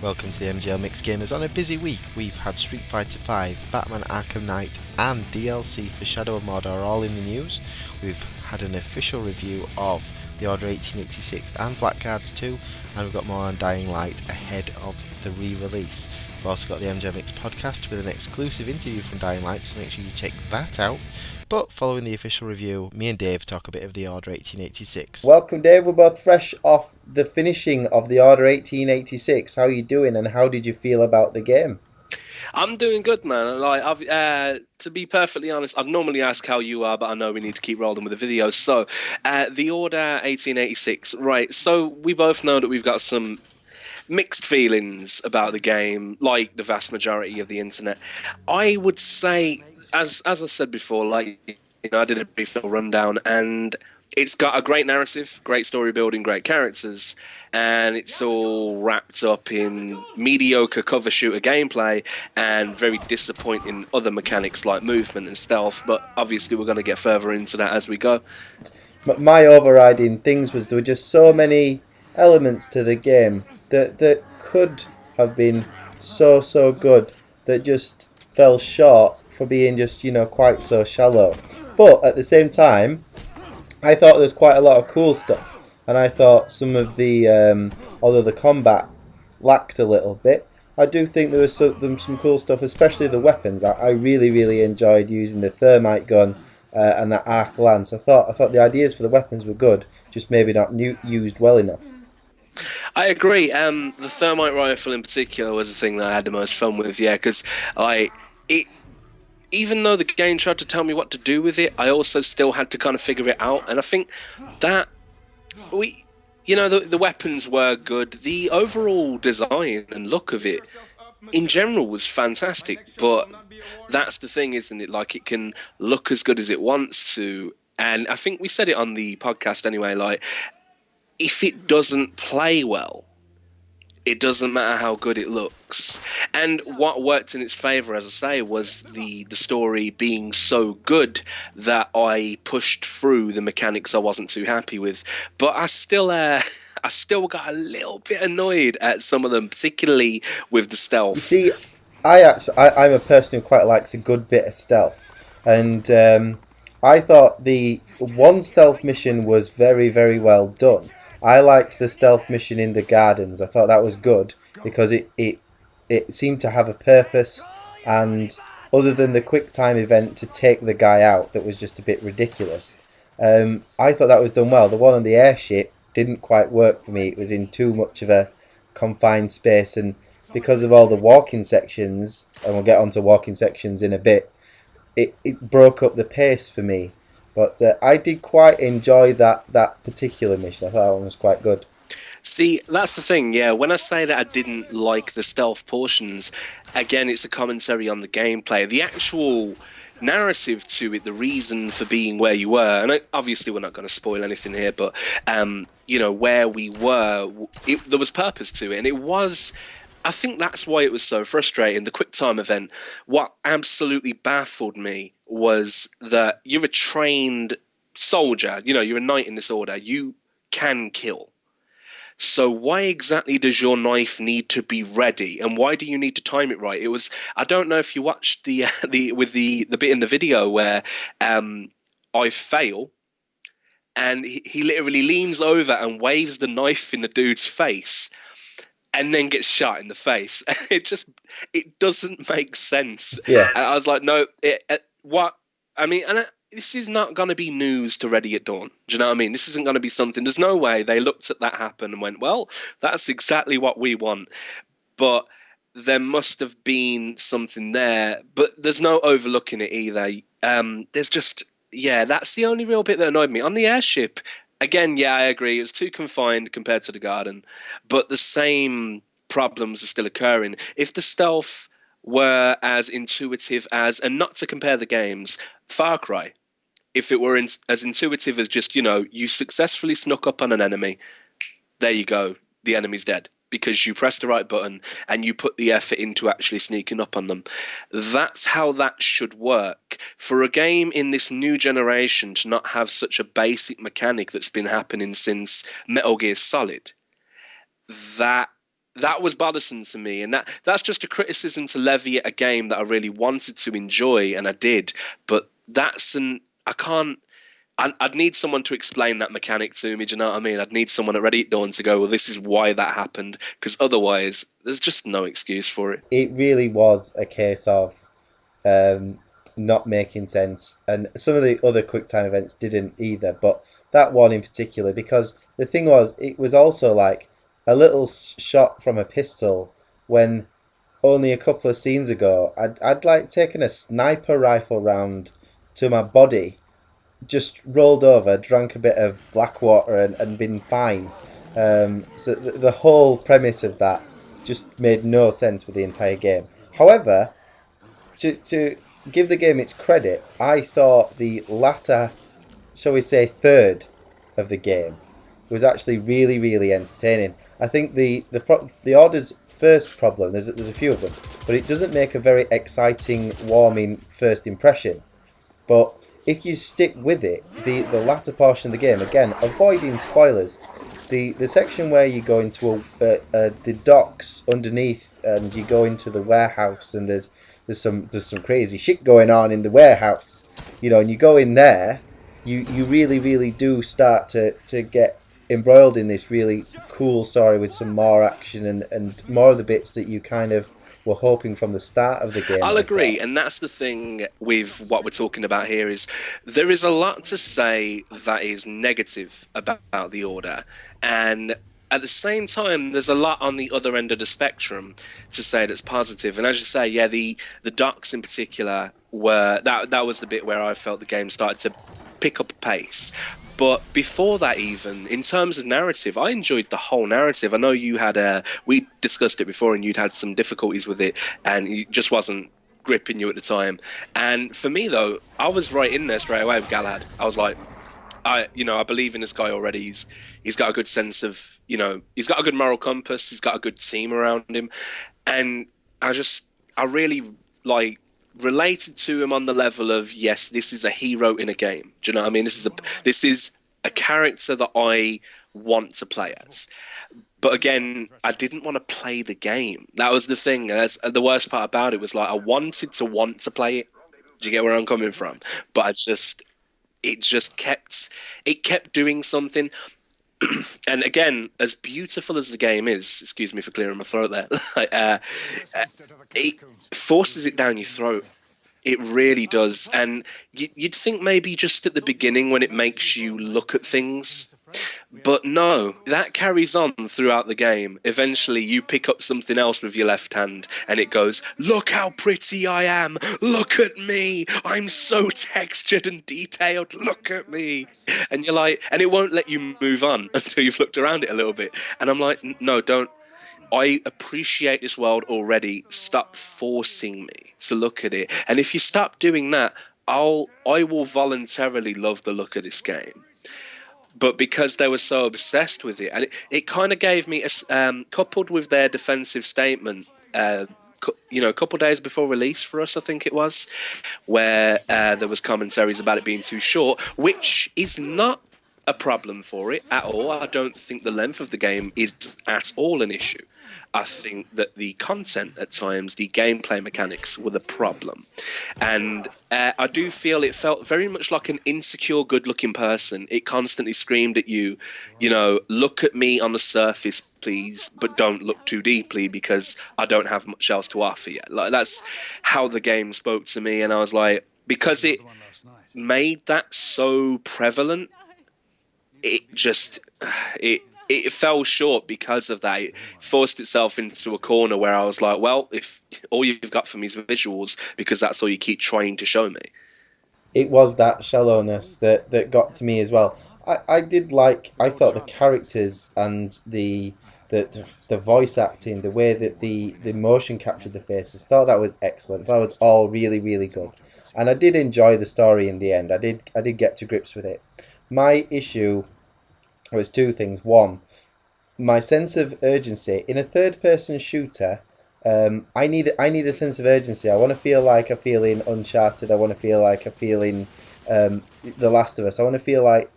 Welcome to the MGLMix gamers. On a busy week, we've had Street Fighter V, Batman Arkham Knight, and DLC for Shadow of Mordor all in the news. We've had an official review of the Order 1886 and Blackguards 2, and we've got more on Dying Light ahead of the re-release. We've also got the MGLMix podcast with an exclusive interview from Dying Light, so make sure you check that out. But following the official review, me and Dave talk a bit of the Order 1886. Welcome, Dave. We're both fresh off the finishing of the Order 1886. How are you doing, and how did you feel about the game? I'm doing good, man. To be perfectly honest, I've normally asked how you are, but I know we need to keep rolling with the video. So, the Order 1886, right? So we both know that we've got some mixed feelings about the game, like the vast majority of the internet. I would say, as I said before, I did a brief little rundown, and it's got a great narrative, great story building, great characters, and it's all wrapped up in mediocre cover shooter gameplay and very disappointing other mechanics like movement and stealth, but obviously we're going to get further into that as we go. My overriding things was there were just so many elements to the game that could have been so good that just fell short for being just, quite so shallow. But at the same time, I thought there was quite a lot of cool stuff, and I thought some of the, although the combat lacked a little bit, I do think there was some cool stuff, especially the weapons. I really enjoyed using the thermite gun and that arc lance. I thought the ideas for the weapons were good, just maybe not used well enough. I agree. The thermite rifle in particular was the thing that I had the most fun with, because even though the game tried to tell me what to do with it, I also still had to kind of figure it out. And I think that the weapons were good. The overall design and look of it in general was fantastic. But that's the thing, isn't it? Like, it can look as good as it wants to. And I think we said it on the podcast anyway, if it doesn't play well, it doesn't matter how good it looks. And what worked in its favour, as I say, was the story being so good that I pushed through the mechanics I wasn't too happy with. But I still got a little bit annoyed at some of them, particularly with the stealth. You see, I'm a person who quite likes a good bit of stealth. And I thought the one stealth mission was very well done. I liked the stealth mission in the gardens. I thought that was good because it seemed to have a purpose, and other than the quick time event to take the guy out that was just a bit ridiculous, I thought that was done well. The one on the airship didn't quite work for me. It was in too much of a confined space, and because of all the walking sections, and we'll get onto walking sections in a bit, it broke up the pace for me. But I did quite enjoy that particular mission. I thought that one was quite good. See, that's the thing, when I say that I didn't like the stealth portions, again, it's a commentary on the gameplay. The actual narrative to it, the reason for being where you were, and obviously we're not going to spoil anything here, but, where we were, there was purpose to it, and it was... I think that's why it was so frustrating. The quick time event, what absolutely baffled me was that you're a trained soldier, you're a knight in this order, you can kill. So why exactly does your knife need to be ready, and why do you need to time it right? It was, I don't know if you watched the bit in the video where I fail, and he literally leans over and waves the knife in the dude's face, and then gets shot in the face. It doesn't make sense. Yeah. And I was like, no, this is not going to be news to Ready at Dawn. Do you know what I mean? This isn't going to be something, there's no way they looked at that happen and went, well, that's exactly what we want. But there must have been something there, but there's no overlooking it either. There's just, that's the only real bit that annoyed me. On the airship, again, I agree, it was too confined compared to the garden, but the same problems are still occurring. If the stealth were as intuitive as, and not to compare the games, Far Cry, if it were as intuitive as just, you successfully snuck up on an enemy, there you go, the enemy's dead, because you pressed the right button and you put the effort into actually sneaking up on them. That's how that should work. For a game in this new generation to not have such a basic mechanic that's been happening since Metal Gear Solid, that that was bothersome to me, and that's just a criticism to levy at a game that I really wanted to enjoy, and I did. But I can't. I'd need someone to explain that mechanic to me. Do you know what I mean? I'd need someone at Reddit Dawn to go, well, this is why that happened, because otherwise, there's just no excuse for it. It really was a case of not making sense, and some of the other QuickTime events didn't either. But that one in particular, because the thing was, it was also like a little shot from a pistol when only a couple of scenes ago I'd like taken a sniper rifle round to my body, just rolled over, drank a bit of black water, and been fine. So the whole premise of that just made no sense with the entire game. However, to give the game its credit, I thought the latter, shall we say, third of the game was actually really, really entertaining. I think the Order's first problem, there's a few of them, but it doesn't make a very exciting, warming first impression. But if you stick with it, the latter portion of the game, again, avoiding spoilers, the section where you go into the docks underneath, and you go into the warehouse, and there's some crazy shit going on in the warehouse, and you go in there, you really, really do start to get embroiled in this really cool story with some more action and more of the bits that you kind of were hoping from the start of the game. I'll agree, and that's the thing with what we're talking about here, is there is a lot to say that is negative about the Order, and at the same time there's a lot on the other end of the spectrum to say that's positive. And as you say, yeah, the docks in particular were that was the bit where I felt the game started to pick up pace. But before that, even in terms of narrative, I enjoyed the whole narrative. I know you had we discussed it before, and you'd had some difficulties with it, and it just wasn't gripping you at the time. And for me, though, I was right in there straight away with Galahad. I was like, I believe in this guy already. He's got a good sense of, he's got a good moral compass. He's got a good team around him, and I really related to him on the level of, yes, this is a hero in a game. Do you know what I mean? This is a character that I want to play as. But again, I didn't want to play the game. That was the thing. That's the worst part about it, was like I wanted to want to play it. Do you get where I'm coming from? But it kept doing something. And again, as beautiful as the game is, excuse me for clearing my throat there, it forces it down your throat. It really does. And you'd think maybe just at the beginning when it makes you look at things. But no, that carries on throughout the game. Eventually, you pick up something else with your left hand, and it goes, look how pretty I am. Look at me. I'm so textured and detailed. Look at me. And you're like, and it won't let you move on until you've looked around it a little bit. And I'm like, no, don't. I appreciate this world already. Stop forcing me to look at it. And if you stop doing that, I will voluntarily love the look of this game. But because they were so obsessed with it, and it kind of gave me, coupled with their defensive statement, a couple of days before release for us, I think it was, where there was commentaries about it being too short, which is not a problem for it at all. I don't think the length of the game is at all an issue. I think that the content at times, the gameplay mechanics were the problem. And I do feel it felt very much like an insecure, good-looking person. It constantly screamed at you, look at me on the surface, please, but don't look too deeply because I don't have much else to offer yet. Like, that's how the game spoke to me. And I was like, because it made that so prevalent, it fell short because of that. It forced itself into a corner where I was like, well, if all you've got for me is visuals, because that's all you keep trying to show me. It was that shallowness that got to me as well. I thought the characters and the voice acting, the way that the motion captured the faces, thought that was excellent. That was all really, really good. And I did enjoy the story in the end. I did get to grips with it. My issue was two things. One, my sense of urgency in a third-person shooter. I need a sense of urgency. I want to feel like I feel in Uncharted. I want to feel like I feel in The Last of Us. I want to feel like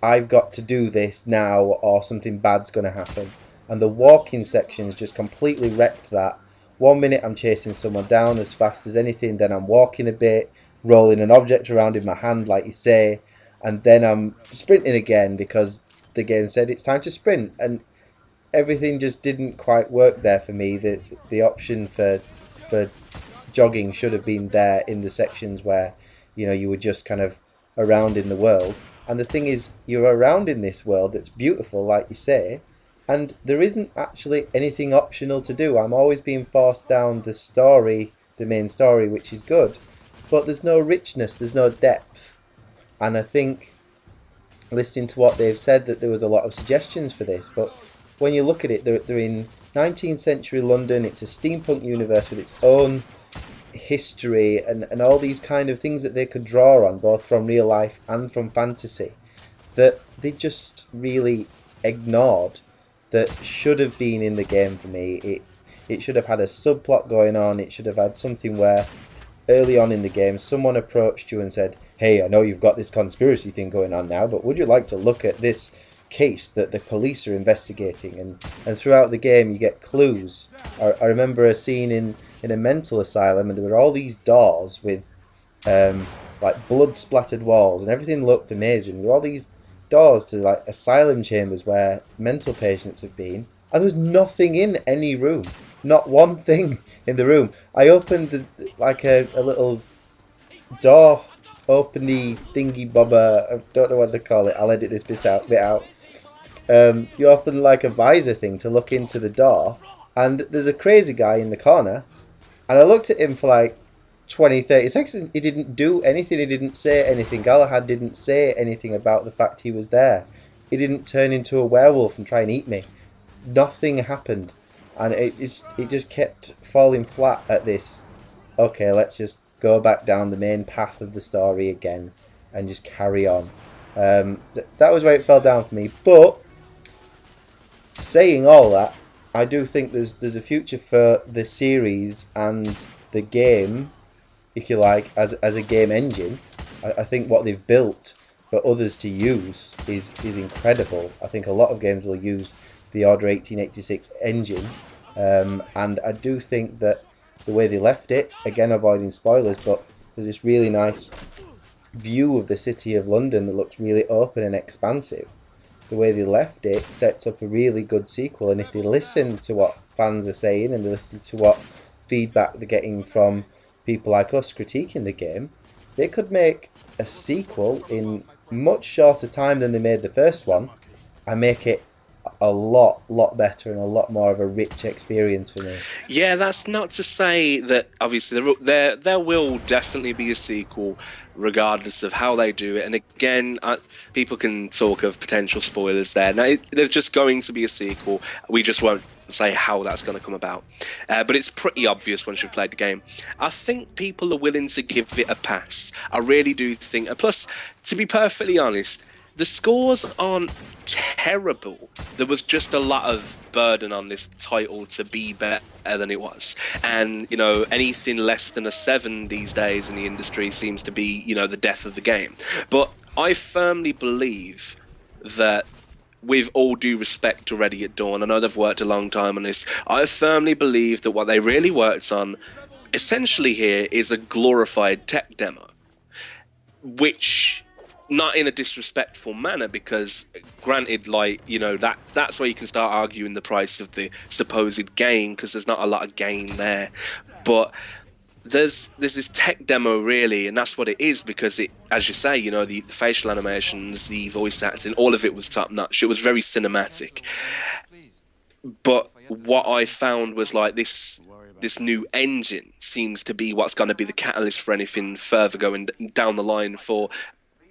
I've got to do this now, or something bad's going to happen. and the walking sections just completely wrecked that. 1 minute I'm chasing someone down as fast as anything, then I'm walking a bit, rolling an object around in my hand like you say, and then I'm sprinting again because the game said it's time to sprint, and everything just didn't quite work there for me. The option for jogging should have been there in the sections where you were just kind of around in the world. And the thing is, you're around in this world that's beautiful, like you say, and there isn't actually anything optional to do. I'm always being forced down the story, the main story, which is good, but there's no richness, there's no depth. And I think, listening to what they've said, that there was a lot of suggestions for this, but when you look at it, they're in 19th century London. It's a steampunk universe with its own history and all these kind of things that they could draw on, both from real life and from fantasy, that they just really ignored, that should have been in the game for me. It should have had a subplot going on. It should have had something where early on in the game someone approached you and said, hey, I know you've got this conspiracy thing going on now, but would you like to look at this case that the police are investigating? And throughout the game you get clues. I remember a scene in a mental asylum, and there were all these doors with like blood splattered walls, and everything looked amazing. There were all these doors to like asylum chambers where mental patients have been, and there was nothing in any room, not one thing in the room. I opened like a little door openy thingy bobber, I don't know what to call it, I'll edit this bit out. You open like a visor thing to look into the door, and there's a crazy guy in the corner, and I looked at him for like 20-30 seconds. He didn't do anything, he didn't say anything. Galahad didn't say anything about the fact he was there. He didn't turn into a werewolf and try and eat me. Nothing happened, and it just kept falling flat at this, okay, let's just go back down the main path of the story again and just carry on. That was where it fell down for me. But saying all that, I do think there's a future for the series and the game, if you like, as a game engine. I think what they've built for others to use is incredible. I think a lot of games will use the Order 1886 engine, and I do think that the way they left it, again avoiding spoilers, but there's this really nice view of the city of London that looks really open and expansive. The way they left it sets up a really good sequel, and if they listen to what fans are saying and they listen to what feedback they're getting from people like us critiquing the game, they could make a sequel in much shorter time than they made the first one, and make it a lot better and a lot more of a rich experience for me. Yeah, that's not to say that obviously there will definitely be a sequel regardless of how they do it. And again, people can talk of potential spoilers there. Now, there's just going to be a sequel. We just won't say how that's going to come about. But it's pretty obvious once you've played the game. I think people are willing to give it a pass. I really do think. And plus, to be perfectly honest, the scores aren't terrible. There was just a lot of burden on this title to be better than it was, and anything less than a 7 these days in the industry seems to be the death of the game. But I firmly believe that, with all due respect to Ready at Dawn, I know they've worked a long time on this, I firmly believe that what they really worked on essentially here is a glorified tech demo, which, not in a disrespectful manner, because granted, that's where you can start arguing the price of the supposed game, because there's not a lot of gain there. But there's this tech demo really, and that's what it is, because it, as you say, the facial animations, the voice acting, all of it was top notch. It was very cinematic. But what I found was like this new engine seems to be what's going to be the catalyst for anything further going down the line, for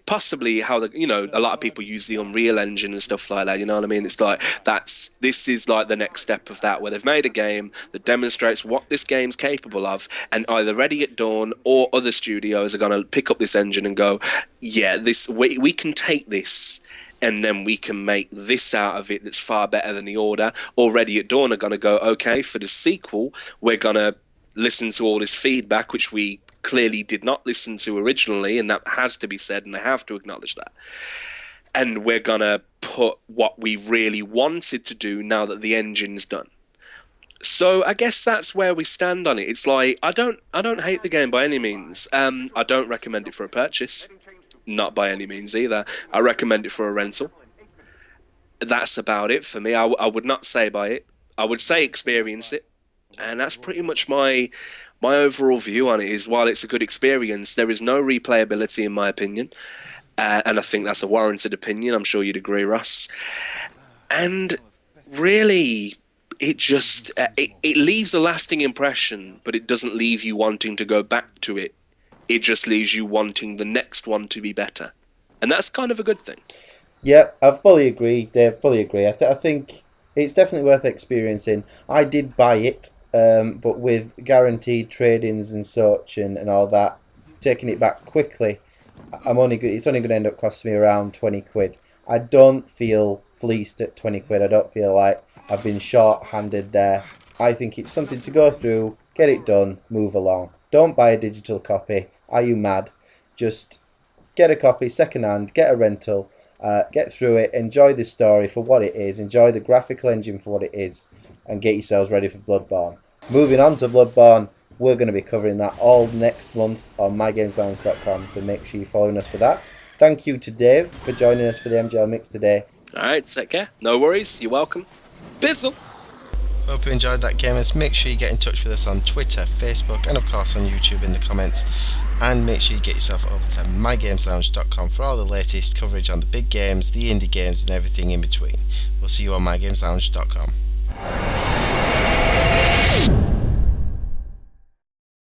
possibly how a lot of people use the Unreal Engine and stuff like that. You know what I mean? It's like this is like the next step of that, where they've made a game that demonstrates what this game's capable of, and either Ready at Dawn or other studios are going to pick up this engine and go, yeah, we can take this and then we can make this out of it that's far better than the Order. Or Ready at Dawn are going to go, okay, for the sequel, we're going to listen to all this feedback, which we clearly did not listen to originally, and that has to be said, and they have to acknowledge that. And we're gonna output what we really wanted to do now that the engine's done. So I guess that's where we stand on it. It's like I don't hate the game by any means. I don't recommend it for a purchase, not by any means either. I recommend it for a rental. That's about it for me. I would not say buy it. I would say experience it, and that's pretty much my overall view on it. Is while it's a good experience, there is no replayability in my opinion, and I think that's a warranted opinion. I'm sure you'd agree, Ross. And really, it just it leaves a lasting impression, but it doesn't leave you wanting to go back to it. It just leaves you wanting the next one to be better, and that's kind of a good thing. Yeah, I fully agree, Dave. Fully agree. I think it's definitely worth experiencing. I did buy it, but with guaranteed trade-ins and such and all that, taking it back quickly, it's only going to end up costing me around 20 quid. I don't feel fleeced at 20 quid. I don't feel like I've been short-handed there. I think it's something to go through, get it done, move along. Don't buy a digital copy. Are you mad? Just get a copy second-hand, get a rental. Get through it, enjoy the story for what it is, enjoy the graphical engine for what it is, and get yourselves ready for Bloodborne. Moving on to Bloodborne, we're going to be covering that all next month on mygameslounge.com, so make sure you're following us for that. Thank you to Dave for joining us for the MGLMix today. Alright, take care. No worries, you're welcome. Bizzle! Hope you enjoyed that, gamers. Make sure you get in touch with us on Twitter, Facebook, and of course on YouTube in the comments. And make sure you get yourself over to mygameslounge.com for all the latest coverage on the big games, the indie games, and everything in between. We'll see you on mygameslounge.com.